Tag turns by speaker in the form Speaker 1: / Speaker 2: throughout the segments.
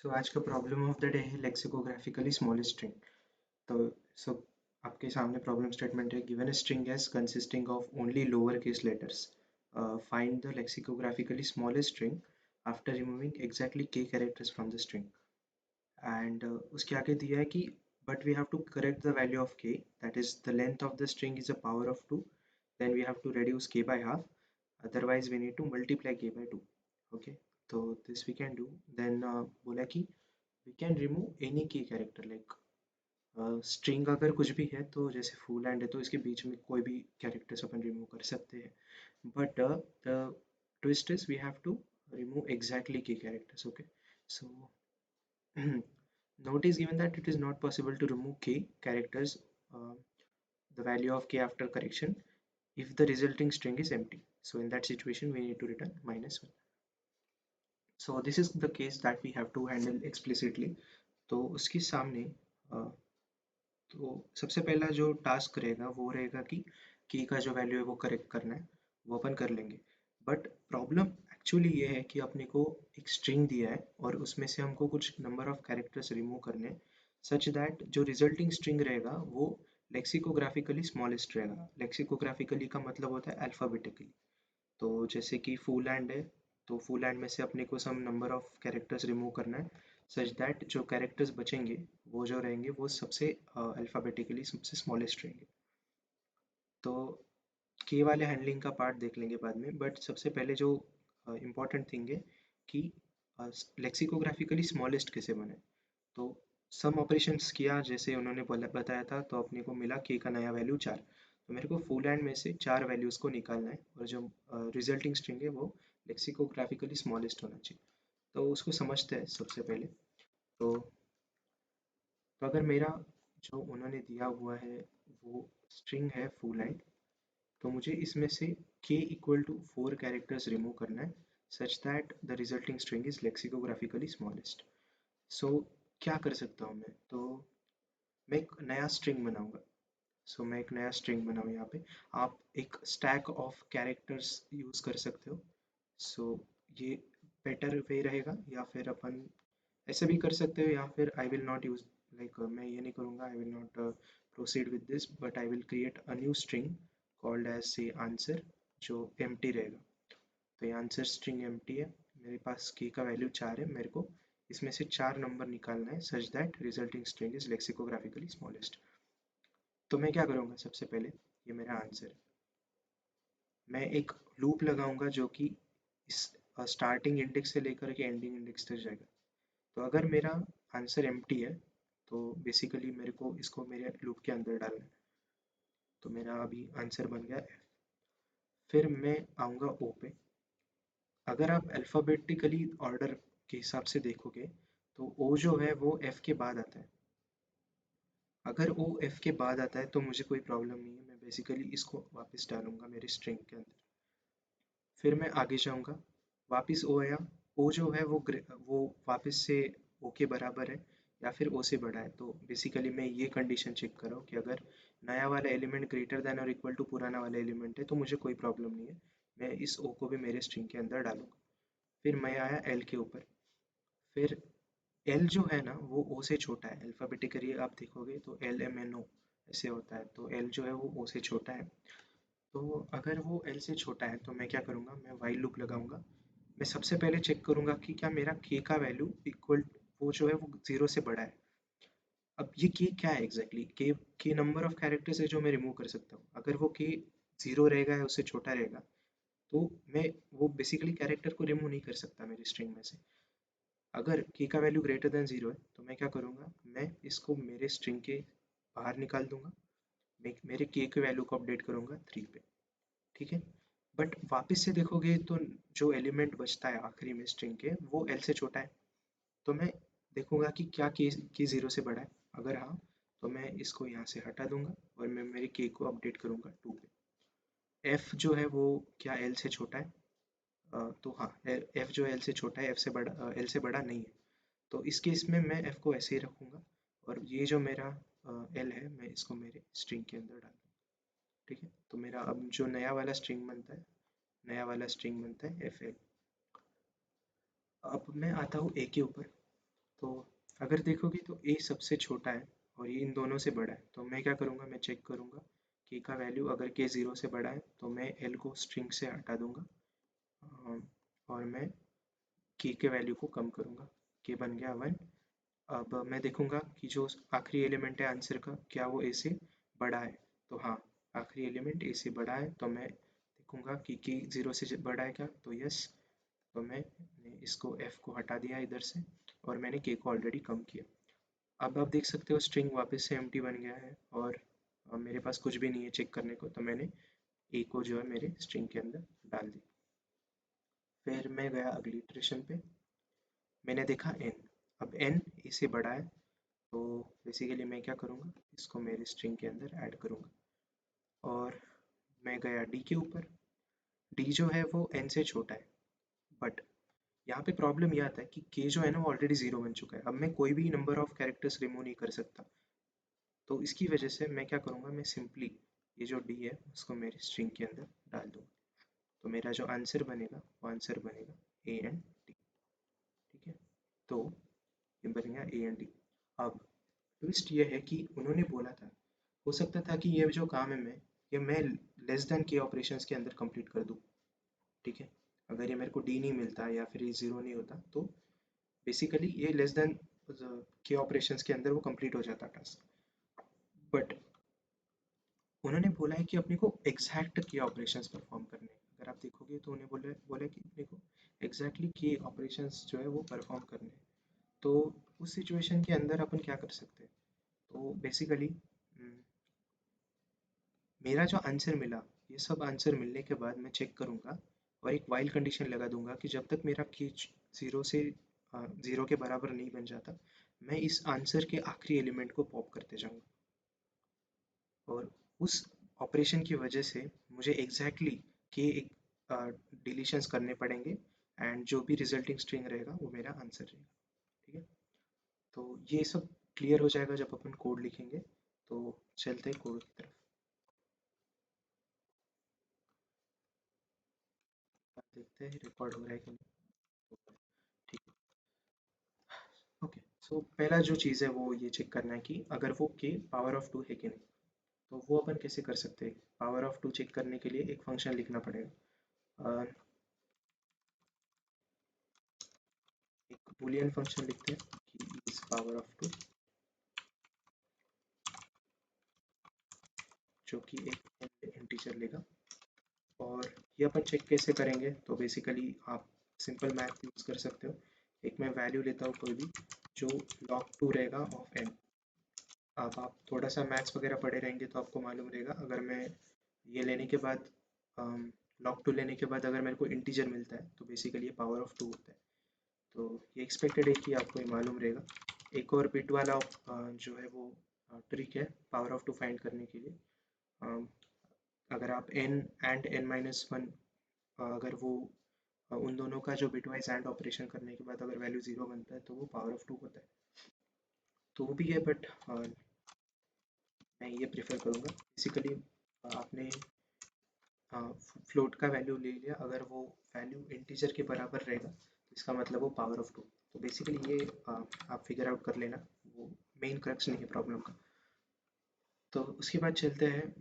Speaker 1: आज का problem of the day है लेक्सिकोग्राफिकली स्मॉल स्ट्रिंग। तो सो आपके सामने प्रॉब्लम स्टेटमेंट है, given a string as consisting of only lower case letters, find the lexicographically smallest string after removing exactly K characters from the string. And उसके आगे दिया है कि but we have to correct the value of K, that is the length of the string is a power of 2, then we have to reduce k by half, otherwise we need to multiply k by 2. Okay, so this we can do. Then बोला कि we can remove any key character, like string अगर कुछ भी है तो जैसे full and है तो इसके बीच में कोई भी कैरेक्टर्स अपन रिमूव कर सकते हैं, but the twist is we have to remove exactly key characters. Okay, so note is given that it is not possible to remove key characters, uh, the value of k after correction, if the resulting string is empty. So in that situation we need to return -1. So this is the case that we have to handle explicitly. तो उसके सामने तो सबसे पहला जो task रहेगा वो रहेगा कि की का जो वैल्यू है वो करेक्ट करना है, वो अपन कर लेंगे। बट प्रॉब्लम एक्चुअली ये है कि अपने को एक स्ट्रिंग दिया है और उसमें से हमको कुछ नंबर ऑफ कैरेक्टर्स रिमूव करने हैं, सच दैट जो रिजल्टिंग स्ट्रिंग रहेगा वो लेक्सिकोग्राफिकली स्मॉलेस्ट रहेगा। लेक्सिकोग्राफिकली का मतलब होता है अल्फ़ाबेटिकली। तो जैसे कि फुल हैंड है, तो फुल हैंड में से अपने को सम नंबर ऑफ कैरेक्टर्स रिमूव करना है, सच दैट जो कैरेक्टर्स बचेंगे वो जो रहेंगे वो सबसे अल्फ़ाबेटिकली सबसे स्मॉलेस्ट रहेंगे। तो के वाले हैंडलिंग का पार्ट देख लेंगे बाद में, बट सबसे पहले जो इम्पोर्टेंट थिंग है कि लेक्सिकोग्राफिकली स्मॉलेस्ट कैसे बने। तो सम ऑपरेशंस किया जैसे उन्होंने बताया था, तो अपने को मिला के का नया वैल्यू 4। तो मेरे को फुल हैंड में से 4 वैल्यूज़ को निकालना है और जो रिजल्टिंग स्ट्रिंग है वो लेक्सिकोग्राफिकली स्मॉलेस्ट होना चाहिए। तो उसको समझते हैं सबसे पहले। तो अगर मेरा जो उन्होंने दिया हुआ है वो स्ट्रिंग है फुल हैंड, तो मुझे इसमें से k equal to 4 characters remove करना है, such that the resulting string is lexicographically smallest. So क्या कर सकता हूँ मैं, तो मैं एक नया स्ट्रिंग बनाऊंगा। मैं एक नया स्ट्रिंग बनाऊँ यहाँ पे। आप एक स्टैक ऑफ कैरेक्टर्स यूज़ कर सकते हो। सो ये बेटर वे रहेगा, या फिर अपन ऐसे भी कर सकते हो, या फिर I will not use, like मैं ये नहीं करूँगा, I will not proceed with this, but I will create a new string called as से आंसर, जो एम्प्टी रहेगा। तो ये आंसर स्ट्रिंग एम्प्टी है, मेरे पास की का वैल्यू 4 है, मेरे को इसमें से 4 नंबर निकालना है such that resulting string is lexicographically smallest. तो मैं क्या करूँगा, सबसे पहले ये मेरा आंसर है, मैं एक लूप लगाऊंगा जो कि इस स्टार्टिंग इंडेक्स से लेकर के एंडिंग इंडेक्स तक जाएगा। तो अगर मेरा आंसर एम्प्टी है तो बेसिकली मेरे को इसको मेरे लूप के अंदर डालना है। तो मेरा अभी आंसर बन गया F। फिर मैं आऊँगा O पे। अगर आप अल्फ़ाबेटिकली ऑर्डर के हिसाब से देखोगे तो O जो है वो F के बाद आता है। अगर O F के बाद आता है तो मुझे कोई प्रॉब्लम नहीं है, मैं बेसिकली इसको वापस डालूंगा मेरे स्ट्रिंग के अंदर। फिर मैं आगे जाऊँगा, वापस ओ आया, ओ जो है वो वापस से ओ के बराबर है या फिर ओ से बड़ा है। तो बेसिकली मैं ये कंडीशन चेक कर रहा हूँ कि अगर नया वाला एलिमेंट ग्रेटर देन और इक्वल टू पुराना वाला एलिमेंट है तो मुझे कोई प्रॉब्लम नहीं है, मैं इस ओ को भी मेरे स्ट्रिंग के अंदर डालूंगा। फिर मैं आया एल के ऊपर। फिर एल जो है ना वो ओ से छोटा है, अल्फ़ाबेटिकली आप देखोगे तो एल एम एन ओ ऐसे होता है, तो एल जो है वो ओ से छोटा है। तो अगर वो एल से छोटा है तो मैं क्या करूँगा, मैं वाइल लूप लगाऊंगा। मैं सबसे पहले चेक करूँगा कि क्या मेरा के का वैल्यू इक्वल, वो जो है वो 0 से बड़ा है। अब ये के क्या है एग्जैक्टली, के नंबर ऑफ कैरेक्टर्स है जो मैं रिमूव कर सकता हूँ। अगर वो के 0 रहेगा या उससे छोटा रहेगा तो मैं वो बेसिकली कैरेक्टर को रिमूव नहीं कर सकता मेरी स्ट्रिंग में से। अगर के का वैल्यू ग्रेटर देन 0 है तो मैं क्या करूँगा, मैं इसको मेरे स्ट्रिंग के बाहर निकाल दूंगा, मैं मेरे के वैल्यू को अपडेट करूँगा 3 पे। ठीक है, बट वापस से देखोगे तो जो एलिमेंट बचता है आखिरी में स्ट्रिंग के वो एल से छोटा है। तो मैं देखूंगा कि क्या के 0 से बड़ा है। अगर हाँ तो मैं इसको यहाँ से हटा दूंगा और मैं मेरे के को अपडेट करूंगा 2 पे। एफ जो है वो क्या एल से छोटा है, तो हाँ एफ जो है एल से छोटा है, एफ से बड़ा एल से बड़ा नहीं है। तो इस केस में मैं एफ को ऐसे ही रखूंगा और ये जो मेरा एल है मैं इसको मेरे स्ट्रिंग के अंदर डाल दूंगा। ठीक है, तो मेरा अब जो नया वाला स्ट्रिंग बनता है, नया वाला स्ट्रिंग बनता है एफ एल। अब मैं आता हूँ ए के ऊपर। तो अगर देखोगे तो a सबसे छोटा है और ये इन दोनों से बड़ा है, तो मैं क्या करूँगा, मैं चेक करूँगा k का वैल्यू, अगर k 0 से बड़ा है तो मैं l को स्ट्रिंग से हटा दूंगा और मैं k के वैल्यू को कम करूँगा, k बन गया 1। अब मैं देखूंगा कि जो आखिरी एलिमेंट है आंसर का, क्या वो a से बड़ा है, तो हाँ, आखिरी एलिमेंट a से बड़ा है, तो मैं देखूंगा कि k 0 से बड़ा है क्या, तो यस। तो मैंने इसको f को हटा दिया इधर से और मैंने k को ऑलरेडी कम किया। अब आप देख सकते हो स्ट्रिंग वापस से एम्प्टी बन गया है और मेरे पास कुछ भी नहीं है चेक करने को, तो मैंने a को जो है मेरे स्ट्रिंग के अंदर डाल दी। फिर मैं गया अगली इटरेशन पे, मैंने देखा n, अब n a से बड़ा है, तो बेसिकली मैं क्या करूँगा, इसको मेरे स्ट्रिंग के अंदर ऐड करूँगा और मैं गया d के ऊपर। d जो है वो n से छोटा है, बट यहाँ पे प्रॉब्लम ये आता है कि k जो है ना वो ऑलरेडी 0 बन चुका है, अब मैं कोई भी नंबर ऑफ कैरेक्टर्स रिमूव नहीं कर सकता। तो इसकी वजह से मैं क्या करूँगा, मैं सिंपली ये जो d है उसको मेरे स्ट्रिंग के अंदर डाल दूँगा, तो मेरा जो आंसर बनेगा वो आंसर बनेगा a एंड d। ठीक है, तो ये बन गया a एंड d। अब ट्विस्ट ये है कि उन्होंने बोला था, हो सकता था कि ये जो काम है मैं लेस देन के ऑपरेशंस के अंदर कंप्लीट कर दूँ। ठीक है, अगर ये मेरे को डी नहीं मिलता या फिर ये ज़ीरो नहीं होता, तो बेसिकली ये लेस देन के ऑपरेशंस के अंदर वो कंप्लीट हो जाता टास्क। बट उन्होंने बोला है कि अपने को एग्जैक्ट के ऑपरेशंस परफॉर्म करने हैं। अगर आप देखोगे तो उन्हें बोला बोला कि अपने को एग्जैक्टली के ऑपरेशंस जो है वो परफॉर्म करने हैं। तो उस सिचुएशन के अंदर अपन क्या कर सकते हैं, तो बेसिकली मेरा जो आंसर मिला, ये सब आंसर मिलने के बाद मैं चेक करूँगा और एक वाइल कंडीशन लगा दूंगा कि जब तक मेरा केज ज़ीरो से ज़ीरो के बराबर नहीं बन जाता, मैं इस आंसर के आखिरी एलिमेंट को पॉप करते जाऊँगा और उस ऑपरेशन की वजह से मुझे एग्जैक्टली के एक डिलीशंस करने पड़ेंगे एंड जो भी रिजल्टिंग स्ट्रिंग रहेगा वो मेरा आंसर रहेगा। ठीक है, तो ये सब क्लियर हो जाएगा जब अपन कोड लिखेंगे। तो चलते हैं कोड की तरफ, देखते हैं रिकॉर्ड हो रहा है कि नहीं। ठीक है, ओके। सो पहला जो चीज़ है वो ये चेक करना है कि अगर वो के पावर ऑफ टू है कि नहीं। तो वो अपन कैसे कर सकते हैं, पावर ऑफ टू चेक करने के लिए एक फंक्शन लिखना पड़ेगा। एक बूलियन फंक्शन लिखते हैं कि इज पावर ऑफ टू, जो कि एक इंटीजर लेगा। और ये अपन चेक कैसे करेंगे, तो बेसिकली आप सिंपल मैथ यूज़ कर सकते हो। एक मैं वैल्यू लेता हूँ कोई भी जो log 2 रहेगा ऑफ n। अब आप थोड़ा सा मैथ्स वगैरह पढ़े रहेंगे तो आपको मालूम रहेगा, अगर मैं ये लेने के बाद log 2 लेने के बाद अगर मेरे को इंटीजर मिलता है तो बेसिकली ये पावर ऑफ 2 होता है। तो ये एक्सपेक्टेड है कि आपको ये मालूम रहेगा। एक और बिट वाला जो है वो ट्रिक है पावर ऑफ टू फाइंड करने के लिए। अम, अगर आप n and n minus one, अगर वो उन दोनों का जो बिटवाइज एंड ऑपरेशन करने के बाद अगर वैल्यू ज़ीरो बनता है तो वो पावर ऑफ टू होता है। तो वो भी है, बट मैं ये प्रेफर करूँगा बेसिकली। आपने फ्लोट का वैल्यू ले लिया, अगर वो वैल्यू इंटीजर के बराबर रहेगा तो इसका मतलब वो पावर ऑफ टू। तो बेसिकली ये आप फिगर आउट कर लेना, वो मेन क्रक्स नहीं है प्रॉब्लम का। तो उसके बाद चलते हैं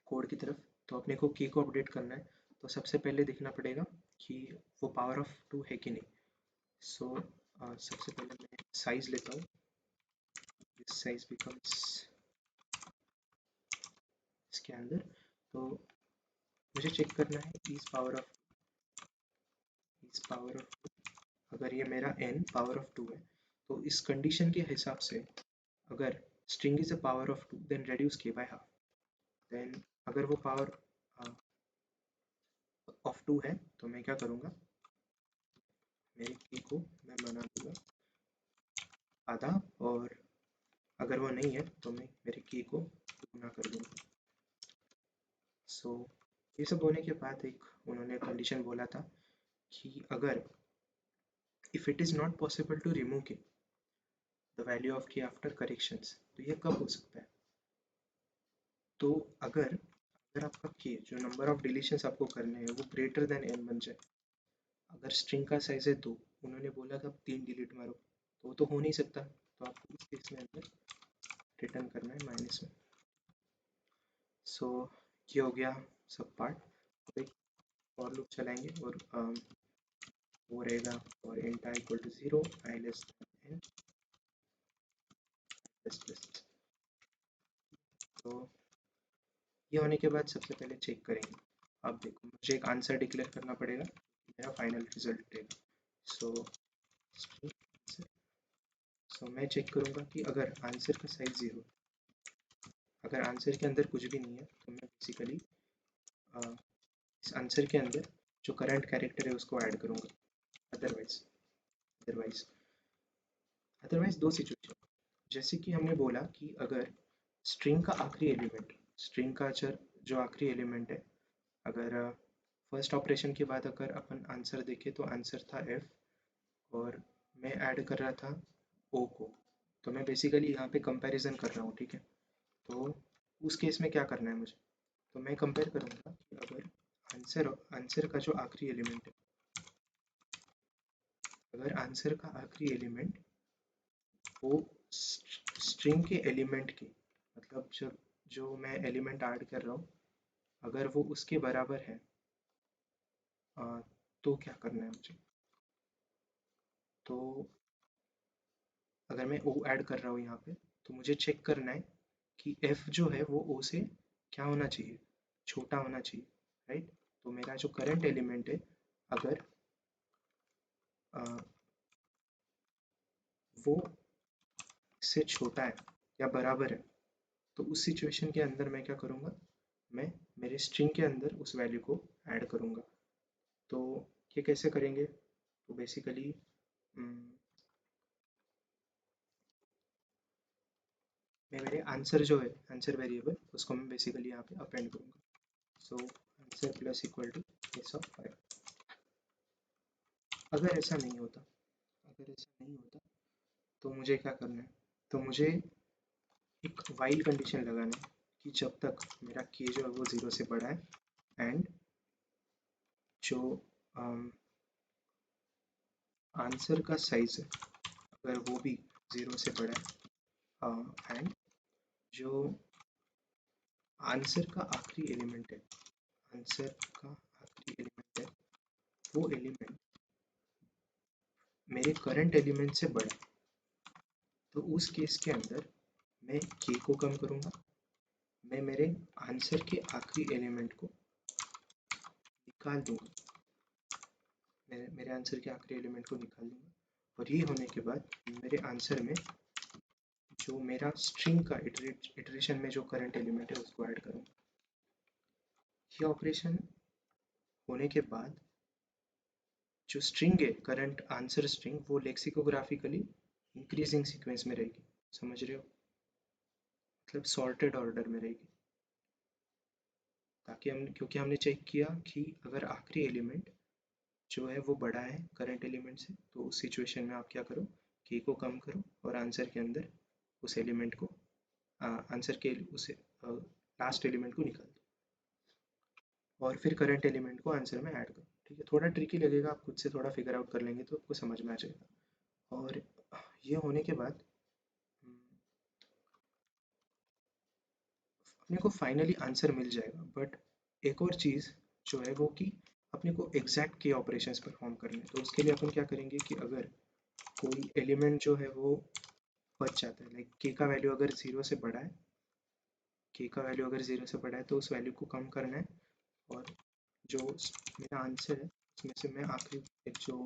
Speaker 1: कोड की तरफ। तो अपने को की को अपडेट करना है, तो सबसे पहले देखना पड़ेगा कि वो पावर ऑफ टू है कि नहीं। सो सबसे पहले मैं साइज लेता हूँ, दिस साइज बिकम्स इसके अंदर। तो मुझे चेक करना है इस पावर ऑफ, अगर ये मेरा n पावर ऑफ टू है, तो इस कंडीशन के हिसाब से अगर string is a power of two then reduce k by half. Then अगर वो पावर ऑफ टू है तो मैं क्या करूँगा, मेरे k को मैं बना दूंगा आधा, और अगर वो नहीं है तो मैं मेरे k को गुना कर दूंगा। सो ये सब होने के बाद एक उन्होंने कंडीशन बोला था कि अगर if it is not possible to remove k the value of k after corrections, तो ये कब हो सकता है, तो अगर अगर आपका k जो नंबर ऑफ डिलीशंस आपको करने हैं वो ग्रेटर देन n बन जाए। अगर स्ट्रिंग का साइज है 2, उन्होंने बोला था 3 डिलीट मारो, तो वो तो हो नहीं सकता, तो आपको इस केस में अंदर रिटर्न करना है -1। सो ये हो गया सब पार्ट। अब एक और लूप चलाएंगे और वो रहेगा और int i equal to 0, i less than n plus plus. तो ये होने के बाद सबसे पहले चेक करेंगे। अब देखो मुझे एक आंसर डिक्लेयर करना पड़ेगा, मेरा फाइनल रिजल्ट रहेगा। सो मैं चेक करूँगा कि अगर आंसर का साइज 0, अगर आंसर के अंदर कुछ भी नहीं है तो मैं बेसिकली इस आंसर के अंदर जो करंट कैरेक्टर है उसको ऐड करूँगा। अदरवाइज अदरवाइज अदरवाइज दो सिचुएशन, जैसे कि हमने बोला कि अगर स्ट्रिंग का आखिरी एलिमेंट, स्ट्रिंग का जो आखिरी एलिमेंट है, अगर फर्स्ट ऑपरेशन के बाद अगर अपन आंसर देखें तो आंसर था f, और मैं ऐड कर रहा था o को, तो मैं बेसिकली यहाँ पे कंपैरिजन कर रहा हूँ, ठीक है। तो उस केस में क्या करना है मुझे, तो मैं कंपेयर करूँगा कि अगर आंसर आंसर का जो आखिरी एलिमेंट है, अगर आंसर का आखिरी एलिमेंट वो स्ट्रिंग के एलिमेंट के, मतलब जब जो मैं एलिमेंट ऐड कर रहा हूँ अगर वो उसके बराबर है, तो क्या करना है मुझे। तो अगर मैं ओ ऐड कर रहा हूँ यहाँ पे, तो मुझे चेक करना है कि एफ जो है वो ओ से क्या होना चाहिए, छोटा होना चाहिए, राइट। तो मेरा जो करंट एलिमेंट है अगर आ, वो इससे छोटा है या बराबर है, तो उस सिचुएशन के अंदर मैं क्या करूँगा, मैं मेरे स्ट्रिंग के अंदर उस वैल्यू को ऐड करूँगा। तो ये कैसे करेंगे, तो बेसिकली मैं मेरे आंसर जो है, आंसर वेरिएबल, उसको मैं बेसिकली यहाँ पे अपेंड करूँगा। So answer plus equal to s of 5। अगर ऐसा नहीं होता, अगर ऐसा नहीं होता तो मुझे क्या करना है, तो मुझे एक वाइल कंडीशन लगाना है कि जब तक मेरा के जो है वो 0 से बड़ा है एंड जो आंसर का साइज है अगर वो भी 0 से बड़ा है, एंड जो आंसर का आखिरी एलिमेंट है, आंसर का आखिरी एलिमेंट है, वो एलिमेंट मेरे करंट एलिमेंट से बड़ा है, तो उस केस के अंदर मैं के को कम करूँगा, मैं मेरे आंसर के आखिरी एलिमेंट को निकाल दूंगा, मेरे आंसर के आखिरी एलिमेंट को निकाल दूंगा, और ये होने के बाद मेरे आंसर में जो मेरा स्ट्रिंग का इटरेशन में जो करंट एलिमेंट है उसको ऐड करूँगा। ये ऑपरेशन होने के बाद जो स्ट्रिंग है, करंट आंसर स्ट्रिंग, वो लेक्सिकोग्राफिकली इंक्रीजिंग सीक्वेंस में रहेगी, समझ रहे हो, मतलब सॉर्टेड ऑर्डर में रहेगी, ताकि हम, क्योंकि हमने चेक किया कि अगर आखिरी एलिमेंट जो है वो बड़ा है करंट एलिमेंट से, तो उस सिचुएशन में आप क्या करो, के को कम करो और आंसर के अंदर उस एलिमेंट को आंसर के उस लास्ट एलिमेंट को निकाल दो और फिर करंट एलिमेंट को आंसर में ऐड करो, ठीक है। थोड़ा ट्रिकी लगेगा, आप खुद से थोड़ा फिगर आउट कर लेंगे तो आपको समझ में आ जाएगा। और ये होने के बाद अपने को फाइनली आंसर मिल जाएगा, बट एक और चीज़ जो है वो कि अपने को एग्जैक्ट के ऑपरेशंस परफॉर्म करने हैं। तो उसके लिए अपन क्या करेंगे कि अगर कोई एलिमेंट जो है वो बच जाता है, लाइक के का वैल्यू अगर 0 से बड़ा है, के का वैल्यू अगर 0 से बड़ा है तो उस वैल्यू को कम करना है, और जो मेरा आंसर है उसमें से मैं आखिरी एक जो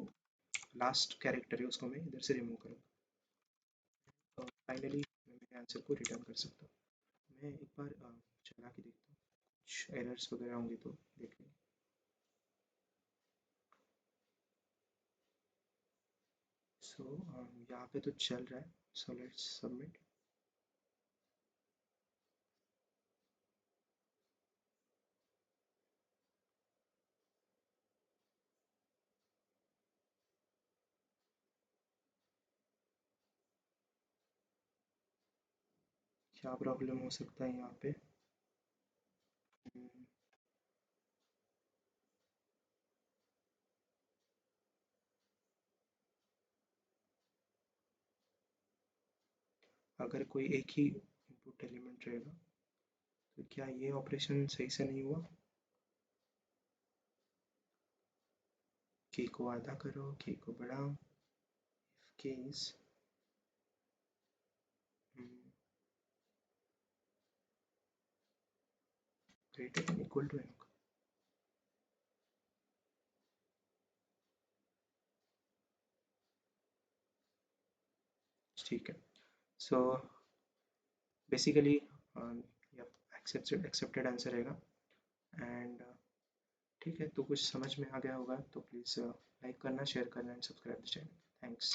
Speaker 1: लास्ट कैरेक्टर है उसको मैं इधर से रिमूव करूँगा, तो फाइनली मैं मेरे आंसर को रिटर्न कर सकता हूँ। मैं एक बार चला के देखता हूँ, कुछ एरर्स वगैरह होंगे तो देख लेंगे। सो यहाँ पे तो चल रहा है, सो लेट्स सबमिट। क्या प्रॉब्लम हो सकता है यहाँ पे, अगर कोई एक ही इनपुट एलिमेंट रहेगा तो क्या ये ऑपरेशन सही से नहीं हुआ? k को आधा करो, k को बढ़ाओ, k is greater than equal to n होगा। ठीक है, सो बेसिकली एक्सेप्टेड आंसर रहेगा। एंड ठीक है, तो कुछ समझ में आ गया होगा तो प्लीज़ लाइक करना, शेयर करना and subscribe the channel. Thanks.